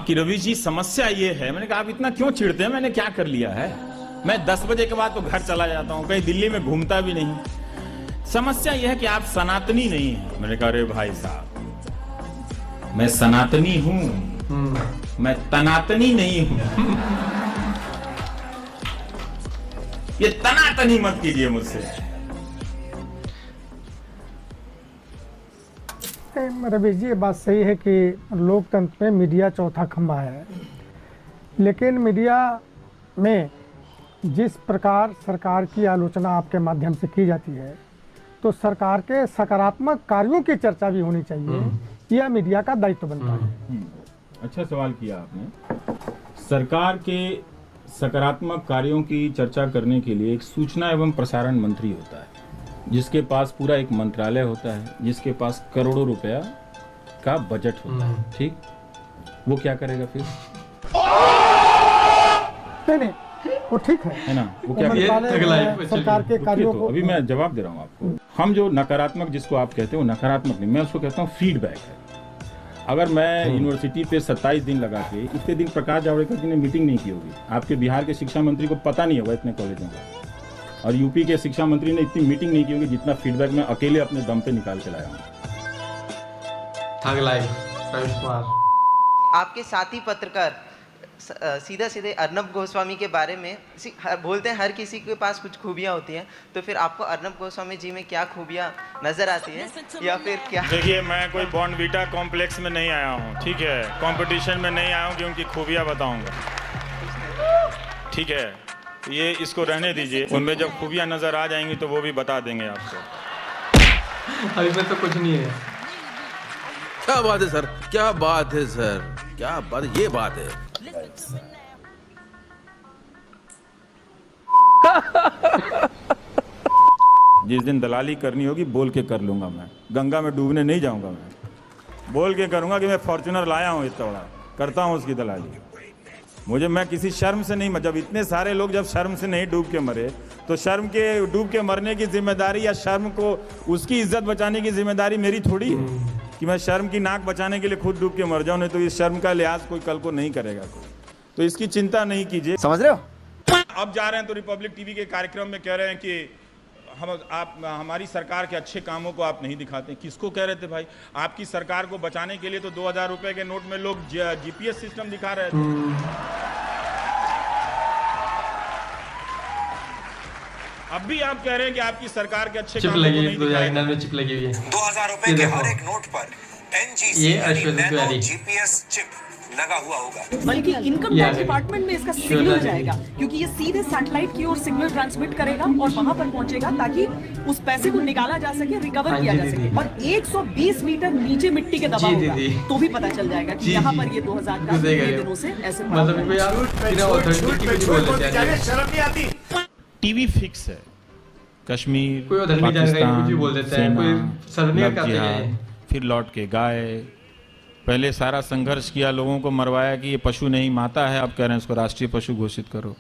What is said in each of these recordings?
कि रवि जी समस्या ये है, मैंने कहा आप इतना क्यों चिढ़ते हैं, मैंने क्या कर लिया है, मैं 10 बजे के बाद तो घर चला जाता हूँ, कहीं दिल्ली में घूमता भी नहीं। समस्या यह है कि आप सनातनी नहीं हैं। मैंने कहा अरे भाई साहब, मैं सनातनी हूं, मैं तनातनी नहीं हूं। ये तनातनी मत कीजिए मुझसे। रवि जी, ये बात सही है कि लोकतंत्र में मीडिया चौथा खंभा है, लेकिन मीडिया में जिस प्रकार सरकार की आलोचना आपके माध्यम से की जाती है, तो सरकार के सकारात्मक कार्यों की चर्चा भी होनी चाहिए। यह मीडिया का दायित्व बनता है। अच्छा सवाल किया आपने। सरकार के सकारात्मक कार्यों की चर्चा करने के लिए एक सूचना एवं प्रसारण मंत्री होता है, जिसके पास पूरा एक मंत्रालय होता है, जिसके पास करोड़ों रुपया का बजट होता है। ठीक, वो क्या करेगा फिर? नहीं, वो ठीक है ना, वो क्या करेगा? सरकार के कार्यों को अभी मैं जवाब दे रहा हूँ आपको। हम जो नकारात्मक जिसको आप कहते हो नकारात्मक नहीं, मैं उसको कहता हूँ फीडबैक है। अगर मैं यूनिवर्सिटी पे 27 दिन लगा के, इतने दिन प्रकाश जावड़ेकर जी ने मीटिंग नहीं की होगी, आपके बिहार के शिक्षा मंत्री को पता नहीं होगा इतने कॉलेजों का, और यूपी के शिक्षा मंत्री ने इतनी मीटिंग नहीं की होगी जितना फीडबैक मैं अकेले अपने दम पे निकाल के लाया हूँ। आपके साथी पत्रकार सीधा सीधे अर्नब गोस्वामी के बारे में बोलते हैं, हर किसी के पास कुछ खूबियां होती हैं, तो फिर आपको अर्नब गोस्वामी जी में क्या खूबियां नजर आती हैं या फिर क्या? देखिए, मैं कोई बॉर्नवीटा कॉम्प्लेक्स में नहीं आया हूँ, ठीक है, कंपटीशन में नहीं आया हूँ कि उनकी खूबियां बताऊंगा, ठीक है, ये इसको रहने दीजिए। उनमें जब खूबियां नजर आ जाएंगी तो वो भी बता देंगे आपको। अभी में तो कुछ नहीं है। क्या बात है सर, क्या बात है सर, क्या बात, ये बात है। जिस दिन दलाली करनी होगी बोल के कर लूंगा। मैं गंगा में डूबने नहीं जाऊंगा, मैं बोल के करूंगा कि मैं फॉर्च्यूनर लाया हूं इतना बड़ा, करता हूं उसकी दलाली। मैं किसी शर्म से नहीं, जब इतने सारे लोग जब शर्म से नहीं डूब के मरे, तो शर्म के डूब के मरने की जिम्मेदारी या शर्म को उसकी इज्जत बचाने की जिम्मेदारी मेरी थोड़ी है कि मैं शर्म की नाक बचाने के लिए खुद डूब के मर जाऊं। नहीं तो इस शर्म का लिहाज कोई कल को नहीं करेगा कोई, तो इसकी चिंता नहीं कीजिए। समझ रहे हो? अब जा रहे हैं तो रिपब्लिक टीवी के कार्यक्रम में कह रहे हैं कि आप हमारी सरकार के अच्छे कामों को आप नहीं दिखाते। किसको कह रहे थे भाई? आपकी सरकार को बचाने के लिए तो 2000 रुपए के नोट में लोग जीपीएस सिस्टम दिखा रहे थे। अब भी आप कह रहे हैं कि आपकी सरकार के अच्छे कामों को नहीं दिखाते। में चिप लगी हुई है 2000 रुपए के हर एक नोट पर NGC नैनो GPS चिप लगा हुआ होगा। बल्कि इनकम टैक्स डिपार्टमेंट में इसका सिग्नल जाएगा, क्योंकि ये सीधे सैटेलाइट की ओर सिग्नल ट्रांसमिट करेगा और वहां पर पहुंचेगा ताकि उस पैसे को निकाला जा सके, रिकवर किया जा सके। और 120 मीटर नीचे मिट्टी के दबा होगा तो भी पता चल जाएगा कि यहाँ पर ये 2000 का दिनों से ऐसे शर्म नहीं आती। टीवी फिक्स है, कश्मीर, कोई पाकिस्तान, बोल देता है, कोई सर्वनिया करते हैं, फिर लौट के गाय। पहले सारा संघर्ष किया, लोगों को मरवाया कि ये पशु नहीं माता है, अब कह रहे हैं इसको राष्ट्रीय पशु घोषित करो।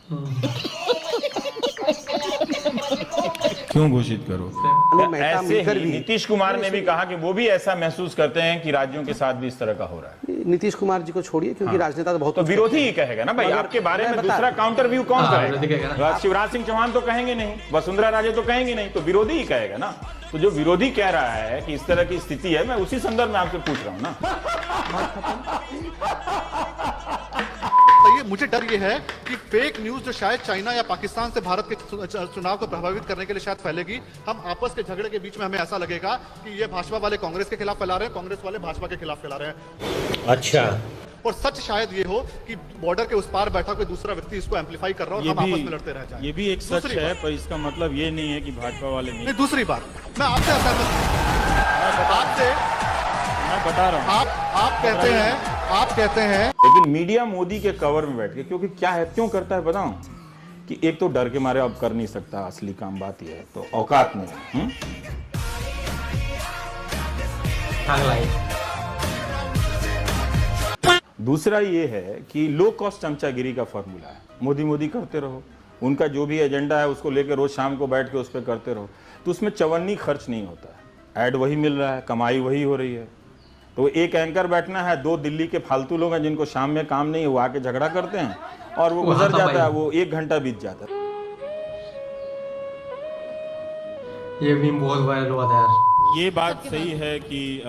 क्यों घोषित करो? ऐसे ही नीतीश कुमार ने भी कहा कि वो भी ऐसा महसूस करते हैं कि राज्यों के साथ भी इस तरह का हो रहा है। नीतीश कुमार जी को छोड़िए, क्योंकि राजनेता तो बहुत, तो विरोधी ही कहेगा ना भाई, आपके बारे में दूसरा काउंटर व्यू कौन करेगा? शिवराज सिंह चौहान तो कहेंगे नहीं, वसुंधरा राजे तो कहेंगे नहीं, तो विरोधी ही कहेगा ना। तो जो विरोधी कह रहा है कि इस तरह की स्थिति है, मैं उसी संदर्भ में आपसे पूछ रहा हूं ना। तो ये मुझे डर ये है कि फेक न्यूज जो शायद चाइना या पाकिस्तान से भारत के चुनाव को प्रभावित करने के लिए शायद फैलेगी, हम आपस के झगड़े के बीच में हमें ऐसा लगेगा कि ये भाजपा वाले कांग्रेस के खिलाफ फैला रहे हैं, कांग्रेस वाले भाजपा के खिलाफ फैला रहे हैं। अच्छा, और सच शायद ये हो कि बॉर्डर के उस पार बैठा कोई दूसरा व्यक्ति इसको एम्पलीफाई कर रहा हो और हम आपस में लड़ते रह जाएं। ये भी एक सच है, पर इसका मतलब ये नहीं है कि भाजपा वाले नहीं। दूसरी बात, मैं आपसे असहमत मैं बता रहा हूँ, आप कहते हैं, लेकिन मीडिया मोदी के कवर में बैठ के, क्योंकि क्या है, क्यों करता है बताऊं? कि एक तो डर के मारे अब कर नहीं सकता, असली काम बात यह है, तो औकात नहीं। दूसरा ये है कि लो कॉस्ट चमचागिरी का फॉर्मूला है, मोदी करते रहो, उनका जो भी एजेंडा है उसको लेकर रोज शाम को बैठ के उस पर करते रहो, तो उसमें चवन्नी खर्च नहीं होता है, ऐड वही मिल रहा है, कमाई वही हो रही है, तो एक एंकर बैठना है, 2 दिल्ली के फालतू लोग हैं जिनको शाम में काम नहीं है, वो आके झगड़ा करते हैं और वो गुजर जाता है, वो 1 घंटा बीत जाता है। ये भी बहुत वायरल हुआ था यार। ये बात सही है कि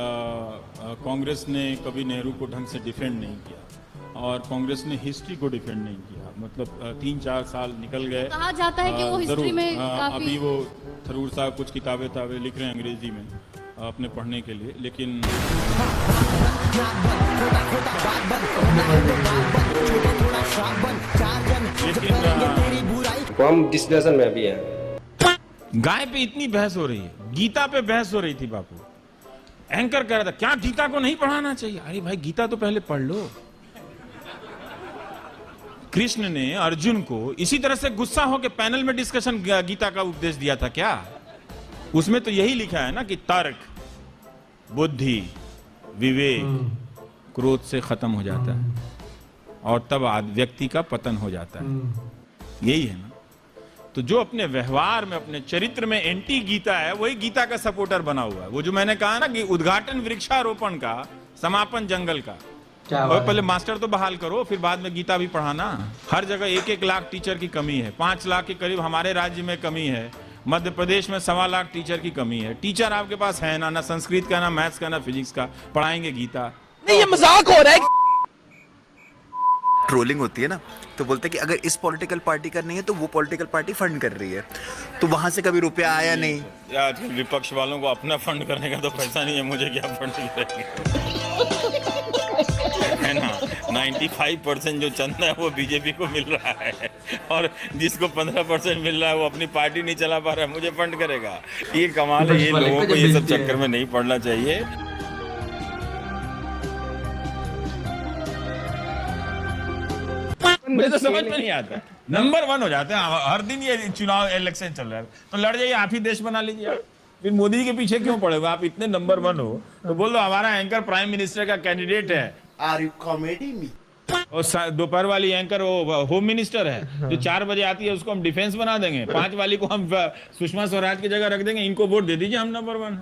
कांग्रेस ने कभी नेहरू को ढंग से डिफेंड नहीं किया और कांग्रेस ने हिस्ट्री को डिफेंड नहीं किया। मतलब 3-4 साल निकल गए। कहा जाता है कि वो हिस्ट्री में काफी अभी वो थरूर साहब कुछ किताबें लिख रहे हैं अंग्रेजी में अपने पढ़ने के लिए, लेकिन हम डिस्कशन में अभी हैं। गाय पे इतनी बहस हो रही है, गीता पे बहस हो रही थी। बापू एंकर कह रहा था क्या गीता को नहीं पढ़ाना चाहिए? अरे भाई गीता तो पहले पढ़ लो। कृष्ण ने अर्जुन को इसी तरह से गुस्सा होकर पैनल में डिस्कशन गीता का उपदेश दिया था क्या? उसमें तो यही लिखा है ना कि तर्क, बुद्धि, विवेक क्रोध से खत्म हो जाता है और तब व्यक्ति का पतन हो जाता है। यही है ना। तो जो अपने व्यवहार में, अपने चरित्र में एंटी गीता है, वही गीता का सपोर्टर बना हुआ है। वो जो मैंने कहा ना कि उद्घाटन वृक्षारोपण का, समापन जंगल का, और पहले मास्टर तो बहाल करो, फिर बाद में गीता भी पढ़ाना। हर जगह 1-1 लाख टीचर की कमी है। 5 लाख के करीब हमारे राज्य में कमी है। मध्य प्रदेश में 1.25 लाख टीचर की कमी है। टीचर आपके पास है ना संस्कृत का, ना मैथ्स का, ना फिजिक्स का, पढ़ाएंगे गीता? नहीं, ये मजाक हो रहा है। ट्रोलिंग होती है ना, तो बोलते हैं कि अगर इस पॉलिटिकल पार्टी का नहीं है तो वो पॉलिटिकल पार्टी फंड कर रही है, तो वहां से कभी रुपया आया नहीं। यार विपक्ष वालों को अपना फंड करने का तो पैसा नहीं है, मुझे क्या फंड है ना। 95% जो चंदा है वो बीजेपी को मिल रहा है और जिसको 15% मिल रहा है वो अपनी पार्टी नहीं चला पा रहा है, मुझे फंड करेगा। ये कमाल है। ये लोगों को ये सब चक्कर में नहीं पड़ना चाहिए। मुझे तो समझ में नहीं आता। नंबर 1 हो जाते हैं हर दिन। ये चुनाव इलेक्शन चल रहा है तो लड़ जाइए, आप ही देश बना लीजिए। आप फिर मोदी के पीछे क्यों पड़ेगा? आप इतने नंबर 1 हो तो बोल दो हमारा एंकर प्राइम मिनिस्टर का कैंडिडेट है। Are you comedy me? और दोपहर वाली एंकर वो होम मिनिस्टर है जो 4 बजे आती है, उसको हम डिफेंस बना देंगे। 5 वाली को हम सुषमा स्वराज की जगह रख देंगे। इनको वोट दे दीजिए, हम नंबर 1।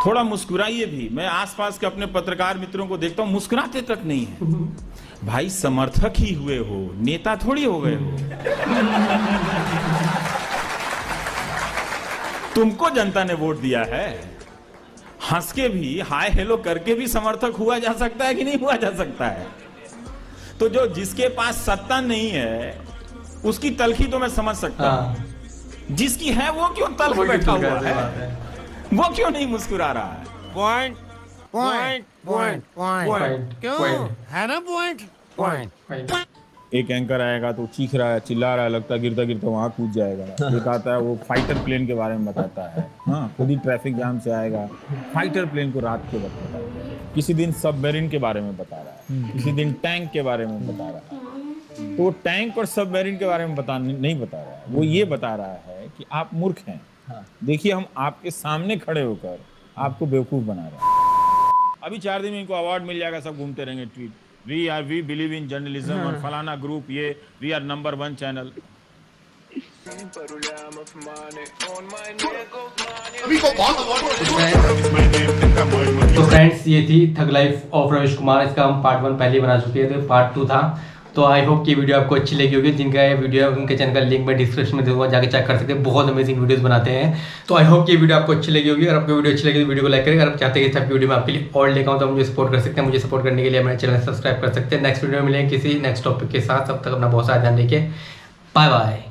थोड़ा मुस्कुराइए भी। मैं आसपास के अपने पत्रकार मित्रों को देखता हूं, मुस्कुराते तक नहीं है। भाई समर्थक ही हुए हो, नेता थोड़ी हो गए हो। तुमको जनता ने वोट दिया है। हंस के भी, हाय हेलो करके भी समर्थक हुआ जा सकता है कि नहीं हुआ जा सकता है? तो जो जिसके पास सत्ता नहीं है उसकी तलखी तो मैं समझ सकता हूं। जिसकी है वो क्यों तल्ख बैठा हुआ है? वो क्यों नहीं मुस्कुरा रहा है? पॉइंट पॉइंट पॉइंट पॉइंट क्यों है ना पॉइंट पॉइंट। एक एंकर आएगा तो चीख रहा है, चिल्ला रहा है, लगता गिरता गिरता वहां कूद जाएगा। एक आता है वो फाइटर प्लेन के बारे में बताता है। हाँ, खुद ही ट्रैफिक जाम से आएगा, फाइटर प्लेन को रात के वक्त बताता है। किसी दिन सबमरीन के बारे में बता रहा है, किसी दिन टैंक के बारे में बता रहा है। तो टैंक और सबमरीन के बारे में नहीं बता रहा है। वो ये बता रहा है कि आप मूर्ख हैं। देखिए हम आपके सामने खड़े होकर आपको बेवकूफ बना रहे हैं। अभी 4 दिन में इनको अवार्ड मिल जाएगा, सब घूमते रहेंगे tweet, we believe in journalism और फलाना ग्रुप, ये वी आर नंबर 1 चैनल। तो फ्रेंड्स, ये थी thug life of Ravish Kumar. इसका हम पार्ट 1 पहले बना चुके थे, पार्ट 2 था। तो आई होप कि वीडियो आपको अच्छी लगी होगी। जिनका ये वीडियो है उनके चैनल का लिंक मैं डिस्क्रिप्शन में दूंगा, जाके चेक कर सकते हैं। बहुत अमेजिंग वीडियोस बनाते हैं। तो आई होप कि ये वीडियो आपको अच्छी लगी होगी। अगर आपको वीडियो अच्छी लगी तो वीडियो को लाइक करें। अगर आप चाहते हैं कि इस टाइप की वीडियो मैं आपके लिए और लेकर आऊँ तो मुझे सपोर्ट कर सकते हैं। मुझे सपोर्ट करने के लिए मेरे चैनल सब्सक्राइब कर सकते हैं। नेक्स्ट वीडियो में मिलेंगे किसी नेक्स्ट टॉपिक के साथ। तब तक अपना बहुत सारा ध्यान रखिए। Bye bye.